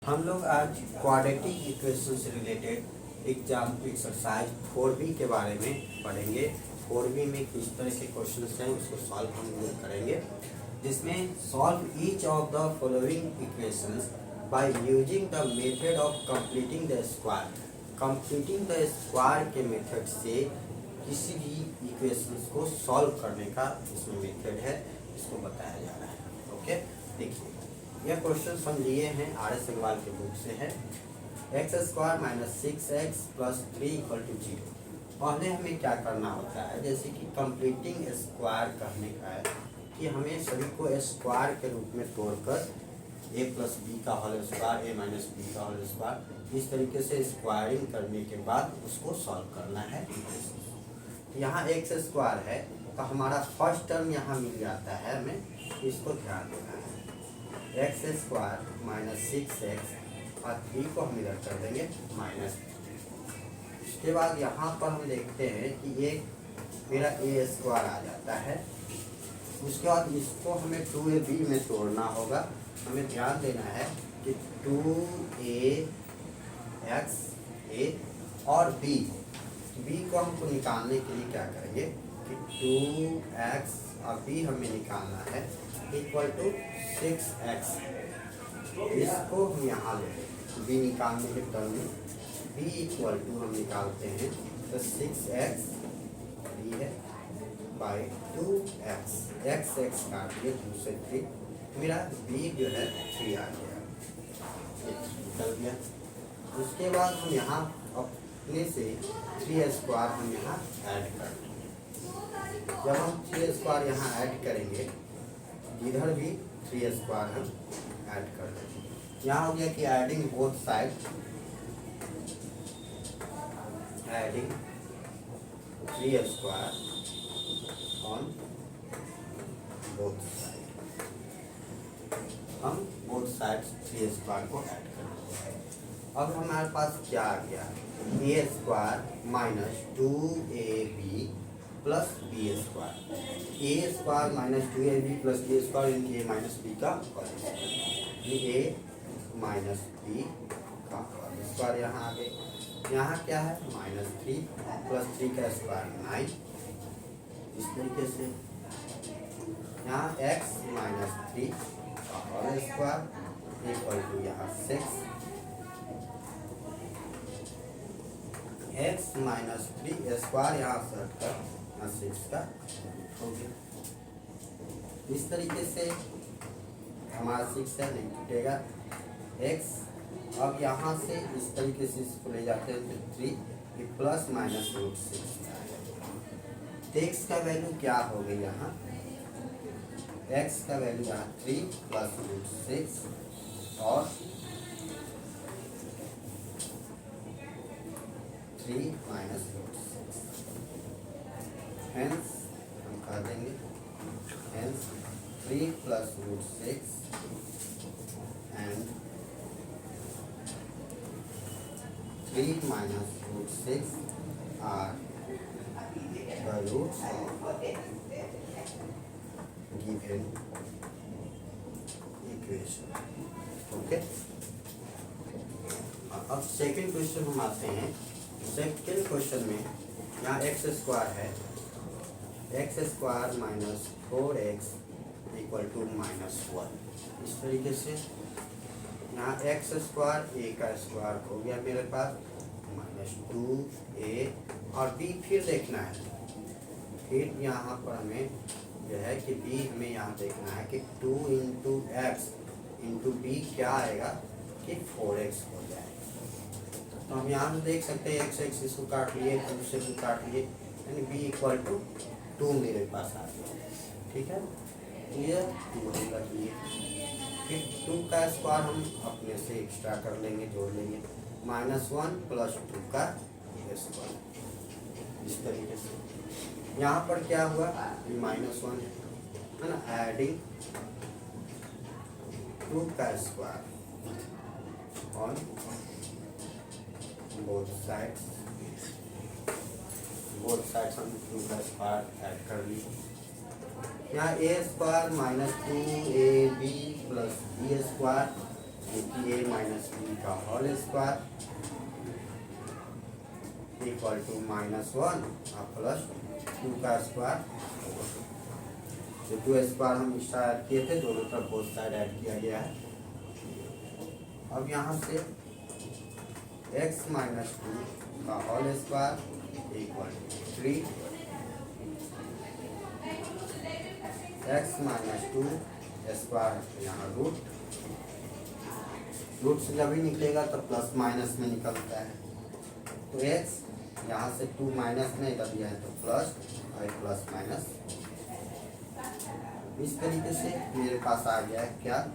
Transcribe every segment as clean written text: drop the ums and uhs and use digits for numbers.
हम लोग आज क्वाड्रेटिक इक्वेशन से रिलेटेड एग्जाम एक्सरसाइज 4B के बारे में पढ़ेंगे। 4B में किस तरह के क्वेश्चंस हैं उसको सॉल्व हम लोग करेंगे, जिसमें solve each of the following equations by using the method of completing the square. Completing the square के मेथड से किसी भी इक्वेशंस को सॉल्व करने का इसमें मेथड है, इसको बताया जा रहा है। ओके, देखिए यह क्वेश्चन हम लिए हैं RS अग्रवाल के बुक से है। x² - 6x + 3 = 0। पहले हमें क्या करना होता है, जैसे कि कंप्लीटिंग स्क्वायर कहने का है कि हमें सभी को स्क्वायर के रूप में तोड़कर a + b का होल स्क्वायर, a - b का होल स्क्वायर, इस तरीके से स्क्वायरिंग करने के बाद उसको सॉल्व करना है। यहाँ x² है तो हमारा फर्स्ट टर्म यहाँ मिल जाता है, हमें इसको ध्यान देना है। x² - 6x और 3 को हम इधर कर देंगे -3। उसके बाद यहाँ पर हम देखते हैं कि ये मेरा a² आ जाता है। उसके बाद इसको हमें 2ab में तोड़ना होगा। हमें ध्यान देना है कि 2ax a और b को हमको निकालने के लिए क्या करेंगे कि 2x और b हमें निकालना है = 6x। इसको हम यहाँ लेंगे b निकालने के टर्म में, b = हम निकालते हैं तो 6x b है बाई 2x, x काट दिए 2 से 3, मेरा b जो है 3 आ गया, निकल गया। उसके बाद हम यहाँ अपने से 3² हम यहाँ ऐड कर देंगे। जब हम 3² यहाँ ऐड करेंगे, इधर भी 3² हम ऐड कर देंगे। यहाँ हो गया कि adding both side, adding 3² on both side. हम बोथ साइड 3² को ऐड कर देंगे। अब हमारे पास क्या आ गया, a² - 2ab + b²। a² - 2ab + b² a - b का होल स्क्वायर, ये a - b का होल स्क्वायर यहाँ आ गए। यहाँ क्या है -3 + 3 का स्क्वायर 9। इस तरीके से यहाँ x - 3 का होल स्क्वायर = यहाँ 6, x - 3² यहाँ से हटकर 6 का हो गया। इस तरीके से हमारा 6 है, नहीं टूटेगा x। अब यहाँ से इस तरीके से इसको ले जाते हैं तो 3 ±√6 तो x का वैल्यू क्या हो गई, यहाँ x का वैल्यू यहाँ 3 +√6 और 3 -√6। हेंस हम कह देंगे hence 3 +√6 and 3 -√6 are the roots of given equation। Okay, अब सेकंड क्वेश्चन हम आते हैं। सेकंड क्वेश्चन में यहाँ x² है, x² - 4x = -1। इस तरीके से यहाँ x² a का स्क्वायर हो गया मेरे पास -2a और b फिर देखना है। फिर यहाँ पर हमें जो है कि b हमें यहाँ देखना है कि 2 × x × b क्या आएगा कि 4x हो जाएगा। तो हम यहाँ से देख सकते हैं x इसको काट लिए, 2 से 2 काट लिए, यानी b = 2 मेरे पास आ गया। ठीक है, ये 2 हम रख लिए। फिर 2 का स्क्वायर हम अपने से एक्स्ट्रा कर लेंगे, जोड़ लेंगे, -1 + 2 का स्क्वायर। इस तरीके से यहाँ पर क्या हुआ, -1 है ना, एडिंग 2 का स्क्वायर ऑन बोथ साइड्स हम 2 का स्क्वायर ऐड कर लिए। यहाँ a² - 2ab + b² ए माइनस बी का होल स्क्वायर इक्वल टू -1 और प्लस 2 का स्क्वायर। जो 2 स्क्वायर हम एक्स्ट्रा ऐड किए थे दोनों तरफ बोथ साइड ऐड किया गया है। अब यहाँ से x माइनस 2 का whole square equal to 3 x minus 2 square, यहाँ रूट से जब भी निकलेगा तो प्लस माइनस में निकलता है। तो x यहाँ से 2 माइनस में इधर दिया है तो प्लस और प्लस माइनस, इस तरीके से मेरे पास आ गया है क्या,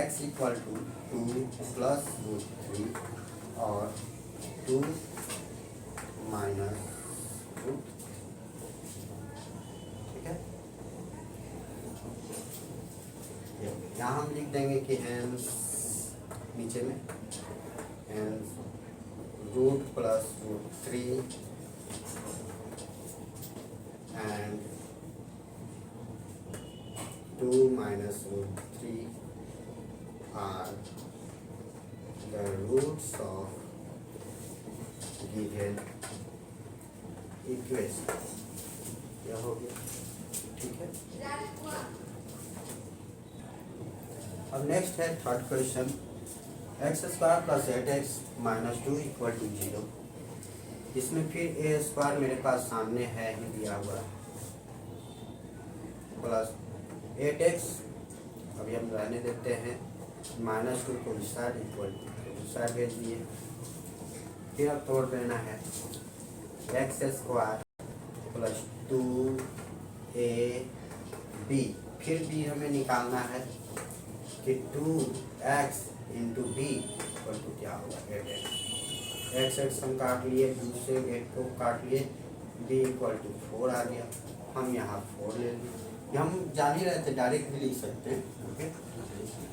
x इक्वल टू 2 प्लस √3 और 2 माइनस √, ठीक है। यहाँ हम लिख देंगे कि हेंस, नीचे में hence root plus √3 and 2 minus √3 are the roots of given equation। यह हो गया, ठीक है। अब नेक्स्ट है third question, x square plus 8x minus 2 equal to 0। इसमें फिर ए स्क्वायर मेरे पास सामने है ही दिया हुआ है, प्लस 8x अभी हम रहने देते हैं, -2 को इस साइड इक्वल टू इस साइड भेज दिए। फिर अब तोड़ देना है, एक्स स्क्वायर प्लस 2ab, फिर भी हमें निकालना है कि 2x into B equal to क्या होगा 8x। x हम काट लिए, 2 से 8 को काट लिए, b इक्वल टू 4 आ गया, हम यहाँ 4 ले लिए। हम जान ही रहे थे, डायरेक्ट भी लिख सकते हैं, ओके।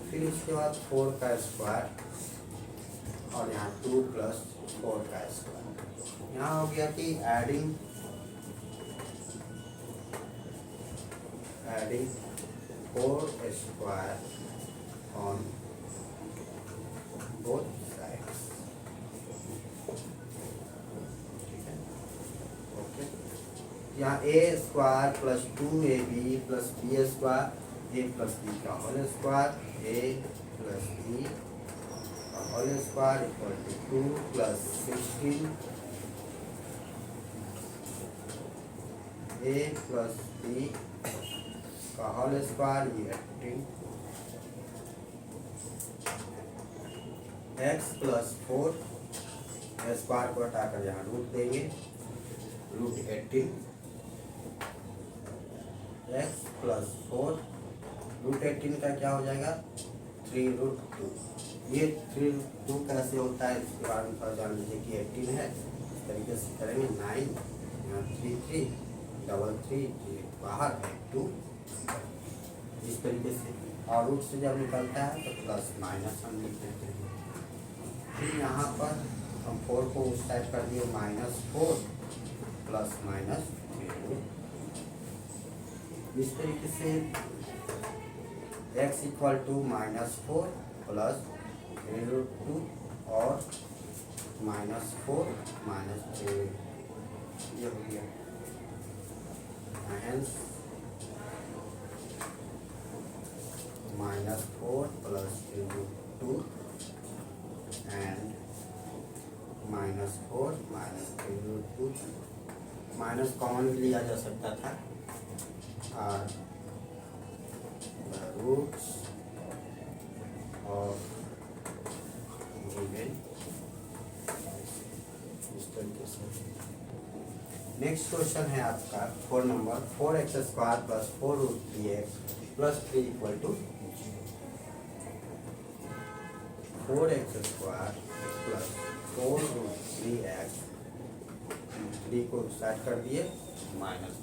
फिर इसके बाद 4 का स्क्वायर और यहाँ 2 प्लस 4 का स्क्वायर। यहाँ हो गया कि adding 4 square on both sides, ठीक है, ओके। यहाँ A square plus 2ab plus B square, A plus B का whole square, A plus B का whole square equal to 2 plus 16 A plus B का होल स्क्वायर, ये 18 x plus 4 square को हटाकर यहाँ रूट देंगे, √18 x प्लस 4 √18 का क्या हो जाएगा 3√2। ये 3√2 कैसे होता है इसके बारे में थोड़ा जान लीजिए कि 18 है, इस तरीके से करेंगे 9 यहाँ 3 3 डबल 3 बाहर है 2, इस तरीके से। और रूट से जब निकलता है तो प्लस माइनस हम लिख देते हैं। फिर यहाँ पर हम 4 को उस साइड कर दिए, -4 प्लस माइनस 3, इस तरीके से x इक्वल टू -4 प्लस 3√2 और -4 -3, ये हो गया। Hence -4 plus 3√2 and -4 -3√2, minus common भी लिया जा सकता था, और the roots of given, इस तरीके से। नेक्स्ट क्वेश्चन है आपका 4 number, 4x square plus 4√3x plus 3 equal to 4x square plus 4√3x, 3 को साइड कर दिए, माइनस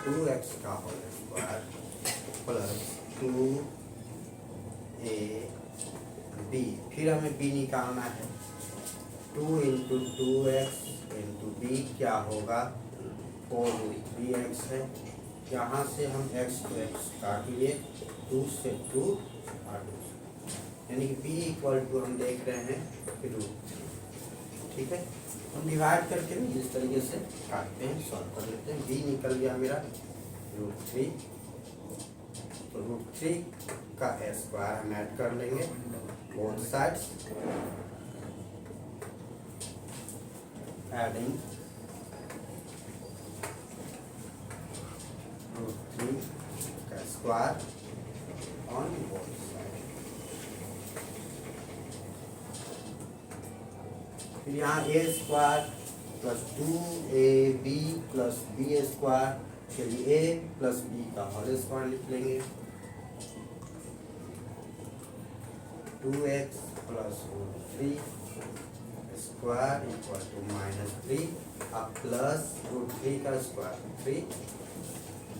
2x का होल स्क्वायर प्लस 2ab, फिर हमें b निकालना है, 2 इंटू 2x इंटू b क्या होगा 4√3x है। यहाँ से हम x को x काट लिए, 2 से 2 और 2 से, यानी कि b इक्वल टू हम देख रहे हैं रूट। ठीक है, हम डिवाइड करके भी इस तरीके से काटते हैं, सॉल्व कर लेते हैं। b निकल गया मेरा √3, तो √3 का स्क्वायर हम ऐड कर लेंगे बोथ साइड्स, एडिंग √3 का स्क्वायर ऑन बोथ साइड। फिर यहाँ a square plus 2ab plus b square, चलिए a प्लस b का होल स्क्वायर लिख लेंगे, 2x plus √3 square equal to -3, अब प्लस √3 का स्क्वायर 3,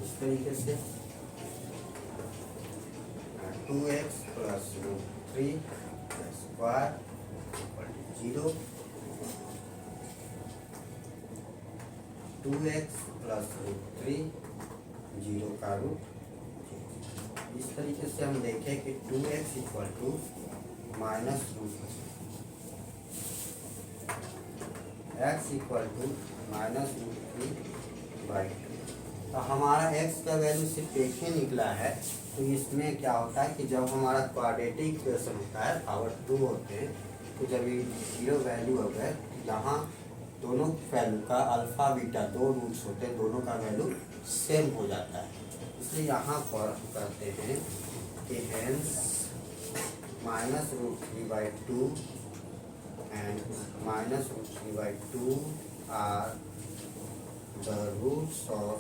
इस तरीके से 2x plus √3 square equal to 0, 2x plus √3 0 का रूट। इस तरीके से हम देखें कि 2x equal to minus x equal to -√3/2। तो हमारा x का वैल्यू सिर्फ एक ही निकला है, तो इसमें क्या होता है कि जब हमारा क्वाड्रेटिक इक्वेशन होता है, पावर 2 होते हैं, तो जब ये 0 वैल्यू हो गए, यहाँ दोनों वैल्यू का अल्फा बीटा 2 रूट्स होते हैं, दोनों का वैल्यू सेम हो जाता है। इसलिए यहाँ पर कहते हैं कि hence -√3/2 and -√3/2 are the roots of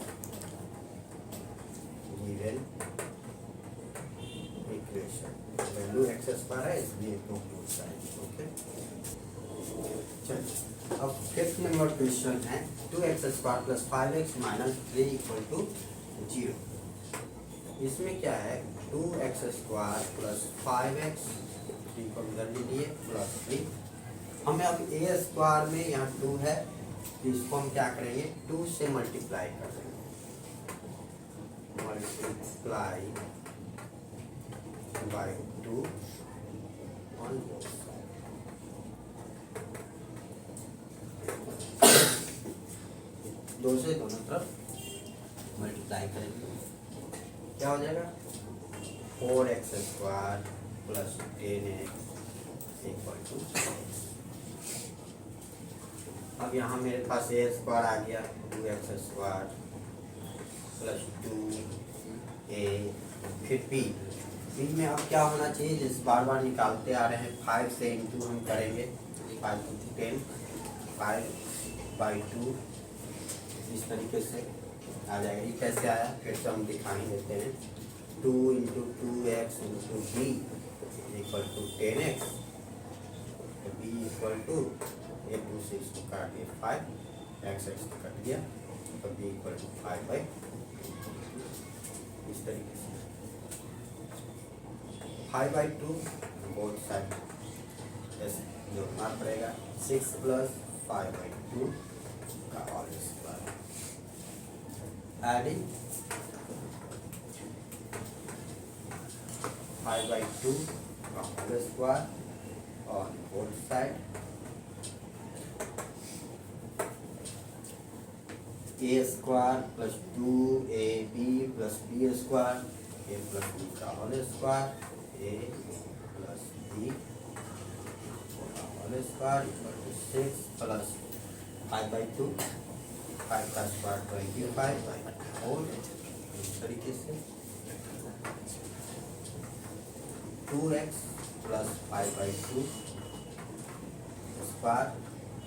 given equation। Value x square है, इसलिए दो रूट्स आए। ओके, चलिए अब फिफ्थ नंबर क्वेश्चन है 2x square plus 5x minus 3 equal to 0। इसमें क्या है, 2x स्क्वायर प्लस 5x, 3 को इधर ले लिए, प्लस 3। हमें अब a स्क्वायर में यहाँ 2 है, तो इसको हम क्या करेंगे, 2 से मल्टीप्लाई कर देंगे, multiply by 2 on both side. दो से दोनों तरफ मल्टीप्लाई करेंगे, क्या हो जाएगा, 4x square plus 10x equal to. अब यहाँ मेरे पास a स्क्वायर आ गया, 2x स्क्वायर प्लस 2a, फिर b में अब क्या होना चाहिए, जिस बार बार निकालते आ रहे हैं, 5 से इंटू हम करेंगे, 5 × 10, 5/2, इस तरीके से आ जाएगा। ये कैसे आया, फिर से हम दिखाई देते हैं, 2 × 2x × b equal to 10x, तो b इक्वल टू 2 से इसको काट दिया 5, x कट गया, तो b इक्वल टू 5/2, इस तरीके से 5/2 बोथ साइड जोड़ना पड़ेगा, 6 प्लस 5/2 का होल स्क्वायर, एडिंग 5/2 का whole square on both side, a square plus 2ab plus b square, a plus b का whole square, a plus b का whole square equal to 6 plus 5/2, 5 का square 25/4, इस तरीके से 2x प्लस 5/2 स्क्वायर,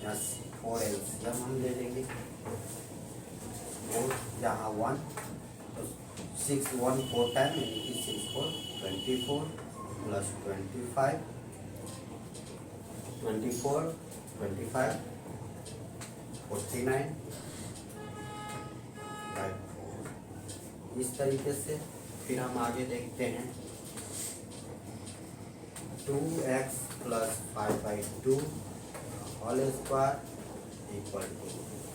यहाँ 4 LCM हम ले लेंगे, और यहाँ 1, तो 6 1 4 टाइम, यानी कि 6 4 24 प्लस 25, 24 25 49/4, इस तरीके से। फिर हम आगे देखते हैं, 2x plus 5/2 whole square equal to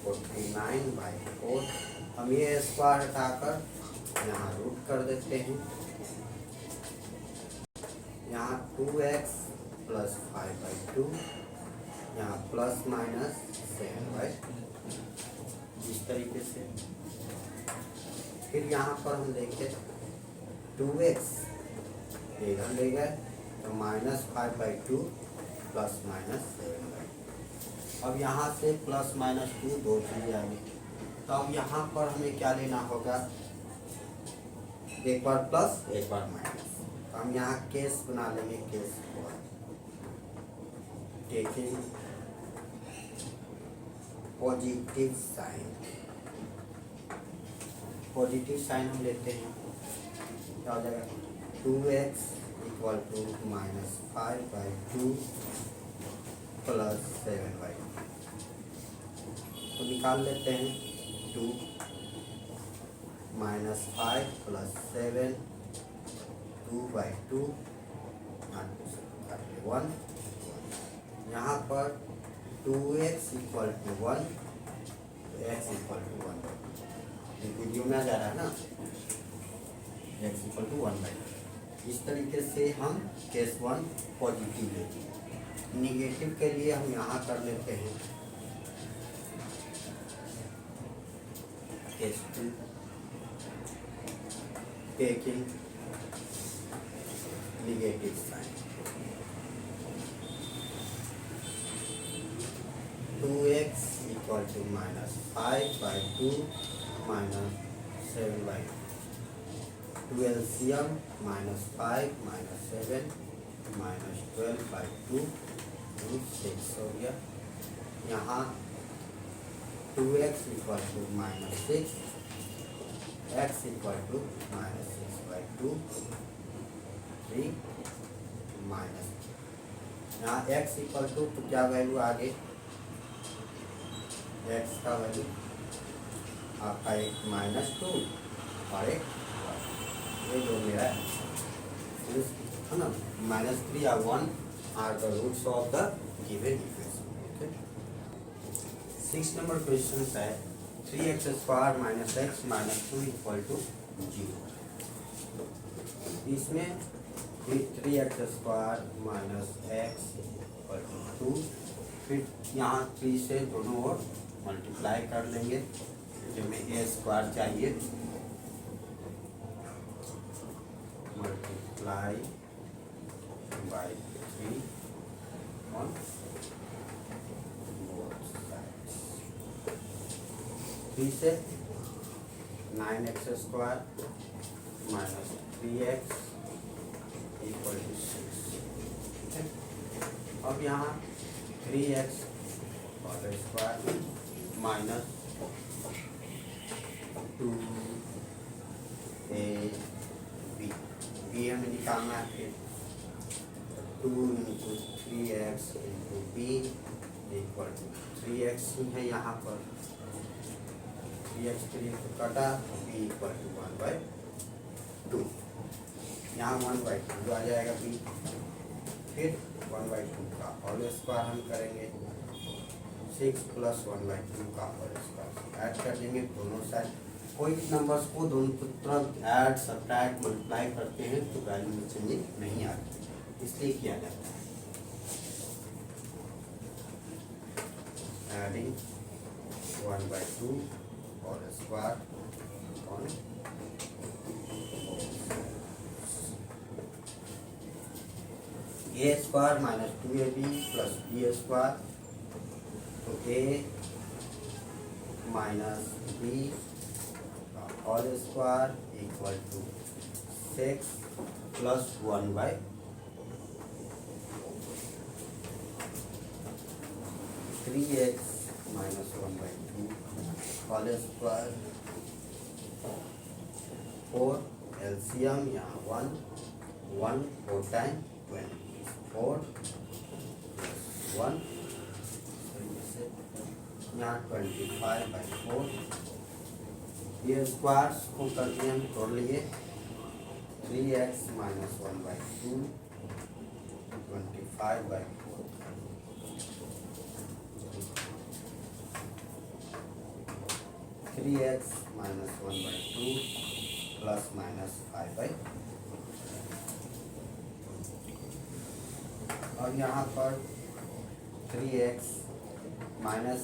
49/4। हम ये स्क्वायर हटाकर यहाँ रूट कर देते हैं, यहाँ 2x प्लस 5/2, यहाँ प्लस माइनस 7/2, इस तरीके से। फिर यहाँ पर हम देखें 2x इधर ले गए तो माइनस 5/2 प्लस माइनस 7/2। अब यहाँ से प्लस माइनस 2 दो चीज़ें आ गई, तो अब यहाँ पर हमें क्या लेना होगा, एक बार प्लस एक बार माइनस। तो हम यहाँ केस बना लेंगे, case 1, taking positive sign. Positive sign हम लेते हैं, क्या हो जाएगा 2x equal to minus 5/2 plus 7/2। तो निकाल लेते हैं 2 माइनस 5 प्लस 7, 2/2 1। यहाँ पर 2x इक्वल टू 1, तो x इक्वल टू 1। वीडियो में आ जा रहा है ना, x इक्वल टू 1/2। इस तरीके से हम केस 1 पॉजिटिव लेते हैं। निगेटिव के लिए हम यहाँ कर लेते हैं case 2, taking negative sign. 2x equal to minus 5/2 minus 7/2। 2 LCM minus 5 minus 7 minus 12/2 6 हो गया। यहाँ 2x equal to minus 6, x equal to minus 6/2 3 minus. यहाँ x इक्वल टू तो क्या वैल्यू आगे, x का वैल्यू आपका एक -2 और एक 1। ये जो मेरा है ना, -3 या 1 are the roots of the given equation. 6 number question है 3x² minus x minus 2 equal to 0। इसमें 3x² minus x equal to 2, फिर यहाँ 3 से दोनों ओर मल्टीप्लाई कर लेंगे, जो हमें a² चाहिए, multiply by 3 on both sides. 3 से 9x² minus 3x equal to 6। ठीक है, अब यहाँ 3x और स्क्वायर माइनस 2ab, b हमें निकालना है। फिर 2 into 3x into b equal to 3x ही है यहाँ पर, 3x 3 तो कटा, b इक्वल टू 1/2। यहाँ 1/2 आ जाएगा b, फिर 1/2 का होल स्क्वायर हम करेंगे, 6 प्लस 1/2 का होल स्क्वायर ऐड कर देंगे दोनों साइड। कोई नंबर्स को दोनों तरफ ऐड सब्ट्रैक्ट मल्टीप्लाई करते हैं तो वैल्यू में चेंजिंग नहीं आती, इसलिए किया जाता है। Adding 1/2 whole square on a² minus 2ab plus b², तो a minus b whole square equal to 6 plus 1/, 3x minus 1/2 whole square, 4 LCM यहाँ 1 4 टाइम 4 1, यहाँ 25/4। ये स्क्वायर्स को कर दिए हम, तोड़ लिए। 3x minus 1/2 25/4, 3x minus 1/2 plus minus 5/4। अब यहाँ पर 3x minus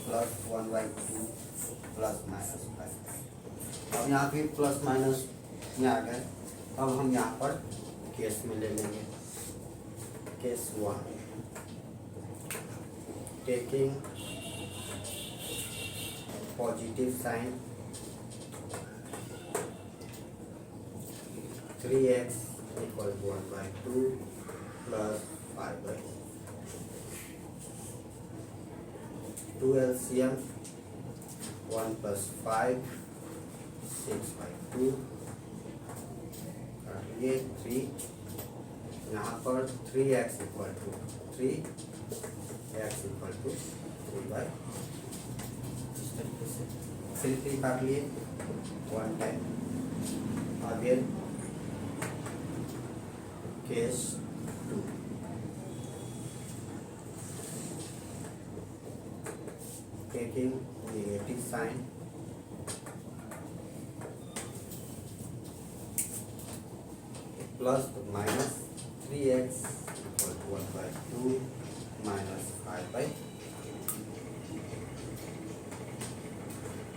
plus 1/2 plus minus 5। अब यहाँ भी प्लस माइनस में आ गए। अब हम यहाँ पर केस में ले लेंगे। Case 1, taking positive sign 3x equal to 1/2 plus 5/2। 2 LCM 1 plus 5 6/2 काटिए 3। यहाँ पर 3x equal to 3 x equal to 3/, इस तरीके से 3 काट लिए 1 टाइम। आगे case 2, taking negative sign plus minus 3x equal to 1/2 minus 5/2।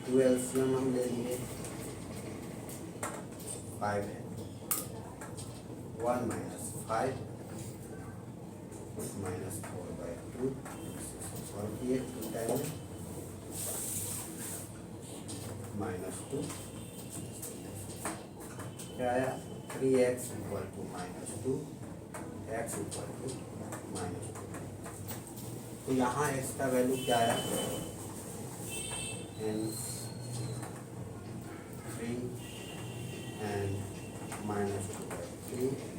2 LCM हम ले लिए 5 है, 1 माइनस 5 माइनस 4/2 सॉल्व किए 2 टाइम में -2 क्या आया 3x equal to -2 x equal to -2। तो यहाँ x का वैल्यू क्या आया n 3 and -2/3